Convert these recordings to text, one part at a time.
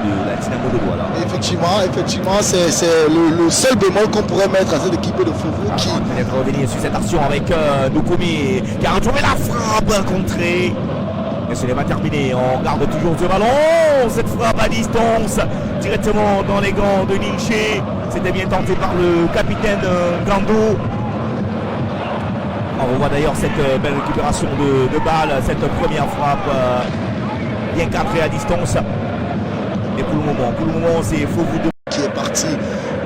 de la Dynamo de Douala. Effectivement, c'est le seul bémol qu'on pourrait mettre à cette équipe de Foufou qui... Peut-être revenir sur cette action avec Nukumi qui a retrouvé la frappe contrée. Mais ce n'est pas terminé, on garde toujours ce ballon. Cette frappe à distance, directement dans les gants de Ninché. C'était bien tenté par le capitaine Gando. On revoit d'ailleurs cette belle récupération de balle, cette première frappe bien cadrée à distance. Et pour le moment, c'est Foufou qui est parti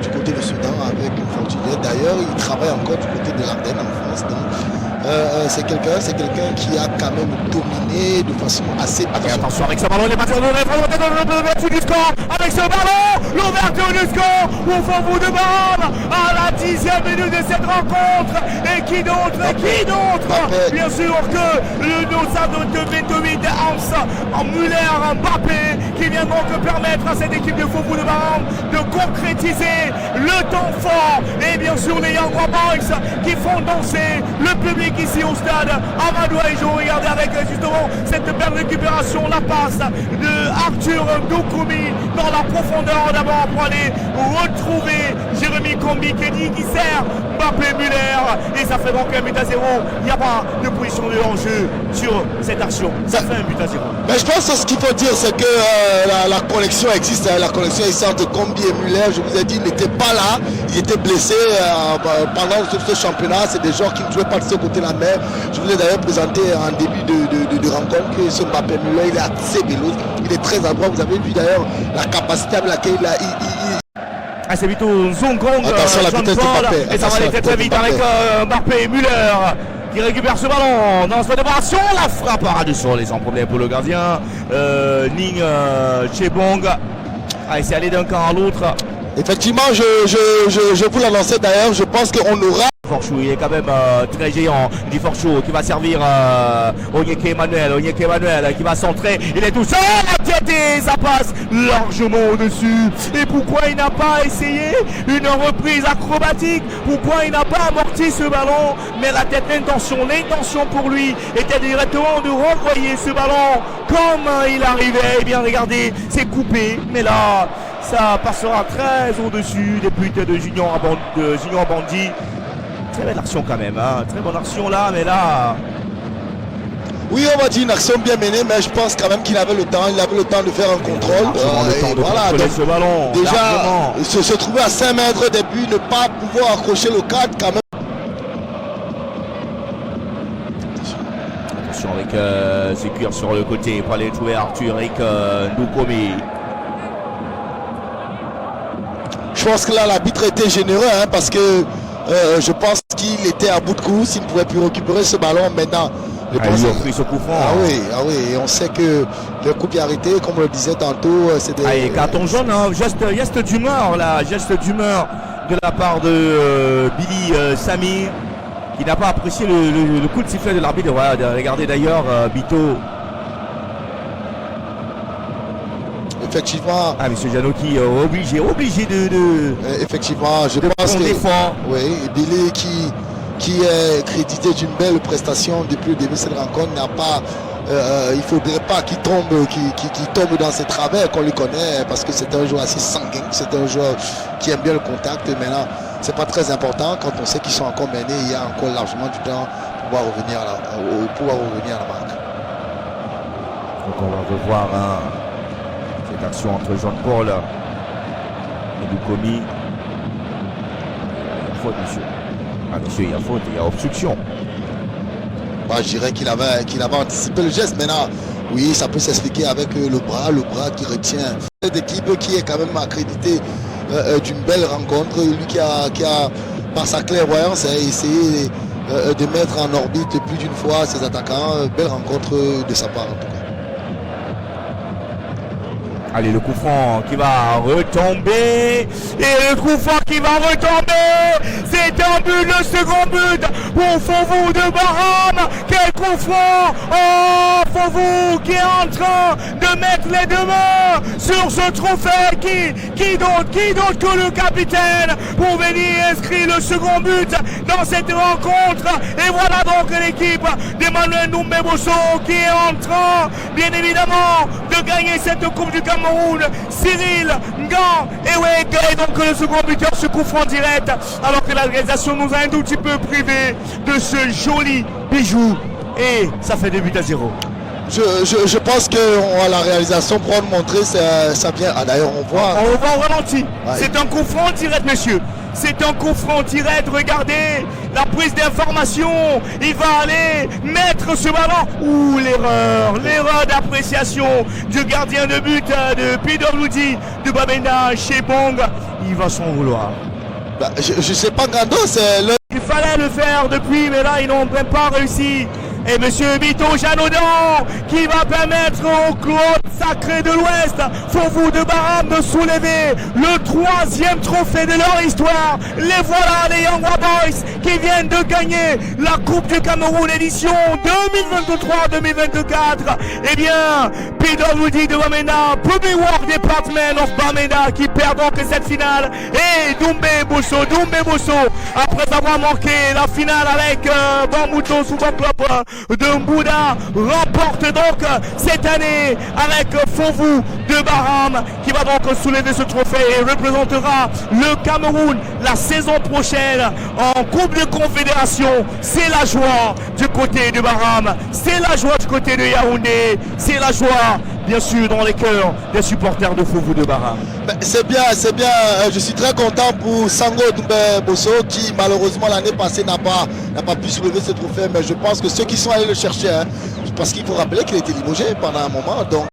du côté de Soudan avec une fortune. D'ailleurs, il travaille encore du côté de l'Ardenne en France. Donc, c'est quelqu'un qui a quand même dominé de façon assez... Attention avec ce ballon, il est parti l'ouverture du score. Avec ce ballon, l'ouverture du score au Foufou de Baham à la 10e minute de cette rencontre. Et qui d'autre bien sûr que nos savants de 28 de Hans en Muller, Mbappé, qui vient donc permettre à cette équipe de Foufou de Baham de concrétiser le temps fort. Et bien sûr les Young Boys qui font danser le public ici au stade Amadou Ahidjo. Regardez avec justement cette belle récupération, la passe de Arthur Nukumi dans la profondeur d'abord pour aller retrouver Jérémy Kombi qui sert Mbappé Muller, et ça fait donc 1-0. Il n'y a pas de position de enjeu sur cette action, ça fait 1-0. Mais je pense que ce qu'il faut dire, c'est que la connexion existe, la connexion existe entre Kombi et Muller. Je vous ai dit, ils n'étaient pas là, ils étaient blessés pendant ce championnat. C'est des joueurs qui ne jouaient pas de ce côté-là. Mais je vous ai d'ailleurs présenté en début de rencontre que ce Mbappé Muller, il est assez véloce, il est très adroit. Vous avez vu d'ailleurs la capacité avec laquelle c'est plutôt Zongong, attention la vitesse de Mbappé. Et ça va aller très vite avec Mbappé et Muller qui récupère ce ballon dans cette opération. La frappe à ras du sol et sans problème pour le gardien Ning Chebong. C'est aller d'un camp à l'autre. Effectivement, je vous l'annonçais d'ailleurs, je pense qu'on aura... Forchou, il est quand même très géant. Dit Forchou qui va servir Onyeke Emmanuel qui va centrer. Il est tout seul, la tête et ça passe largement au-dessus. Et pourquoi il n'a pas essayé une reprise acrobatique? Pourquoi il n'a pas amorti ce ballon? Mais la tête, l'intention pour lui était directement de renvoyer ce ballon comme il arrivait. Et bien regardez, c'est coupé. Mais là, ça passera très au-dessus des buts de Junior Bandi. Très belle action quand même, hein. Très bonne action là, mais là... Oui, on va dire une action bien menée, mais je pense quand même qu'il avait le temps, de faire un contrôle. Voilà, donc, ce ballon, déjà, se trouver à 5 mètres des buts, ne pas pouvoir accrocher le cadre quand même. Attention avec Zécure sur le côté pour aller trouver Arthur avec Nukumi. Je pense que là, l'arbitre était généreux, hein, parce que je pense qu'il était à bout de course, il ne pouvait plus récupérer ce ballon. Maintenant, il a pris ce coup franc. Ah oui, et on sait que le coup est arrêté, comme on le disait tantôt. C'était carton jaune, hein, geste d'humeur là, de la part de Billy Samir, qui n'a pas apprécié le coup de sifflet de l'arbitre. Voilà, regardez d'ailleurs Bito. Effectivement. Monsieur Janoki obligé de effectivement, je pense que oui, Billy qui est crédité d'une belle prestation depuis le début de cette rencontre n'a pas il faudrait pas qu'il tombe dans ses travers qu'on lui connaît, parce que c'est un joueur assez sanguin, c'est un joueur qui aime bien le contact. Maintenant, c'est pas très important quand on sait qu'ils sont encore menés, il y a encore largement du temps pour pouvoir revenir à la marque. Donc on va revoir cette action entre Jean-Paul et Nukumi. Il y a faute, monsieur. Monsieur, il y a faute, il y a obstruction. Moi, je dirais qu'il avait anticipé le geste. Maintenant, oui, ça peut s'expliquer avec le bras qui retient. Cette équipe qui est quand même accréditée d'une belle rencontre. Lui qui a par sa clairvoyance, a essayé de mettre en orbite plus d'une fois ses attaquants. Belle rencontre de sa part, en tout cas. Allez, le coup franc qui va retomber. Et le coup franc qui va retomber. C'est un but, le second but pour Foufou de Baham. Quel coup franc. Oh, Foufou qui est en train de mettre les deux mains sur ce trophée qui d'autre que le capitaine pour venir inscrire le second but dans cette rencontre. Et voilà donc l'équipe d'Emmanuel Doumbé Bosso qui est en train, bien évidemment, de gagner cette Coupe du Cameroun. Cyril Ngan et donc le second buteur se couvre en direct, alors que la réalisation nous a un tout petit peu privé de ce joli bijou. Et ça fait 2-0. Je pense que la réalisation pour nous montrer, ça vient. Ah, d'ailleurs, on voit au ralenti. Ouais. C'est un coup franc direct, monsieur. C'est un coup franc direct. Regardez la prise d'information. Il va aller mettre ce ballon. Ouh, l'erreur d'appréciation du gardien de but de PWD de Bamenda chez Bong. Il va s'en vouloir. Bah, je sais pas, Gando, c'est le... Il fallait le faire depuis, mais là, ils n'ont même pas réussi. Et monsieur Bito Janaudan qui va permettre au club sacré de l'Ouest, Fovu de Baham, de soulever le 3e trophée de leur histoire. Les voilà, les Young Boys qui viennent de gagner la Coupe du Cameroun édition 2023-2024. Eh bien, PWD de Bamenda, Public Work Department of Bamenda qui perd donc cette finale. Et Doumbé Bosso, après avoir manqué la finale avec Bambuto Football Club de Mbouda, remporte donc cette année avec Fovu de Baham qui va donc soulever ce trophée et représentera le Cameroun la saison prochaine en Coupe de Confédération. C'est la joie du côté de Baham, c'est la joie du côté de Yaoundé, c'est la joie bien sûr dans les cœurs des supporters de Fovu de Baham. C'est bien, je suis très content pour Sango Doumbé Bosso qui malheureusement l'année passée n'a pas pu soulever ce trophée, mais je pense que ceux qui sont allés le chercher, parce qu'il faut rappeler qu'il a été limogé pendant un moment, donc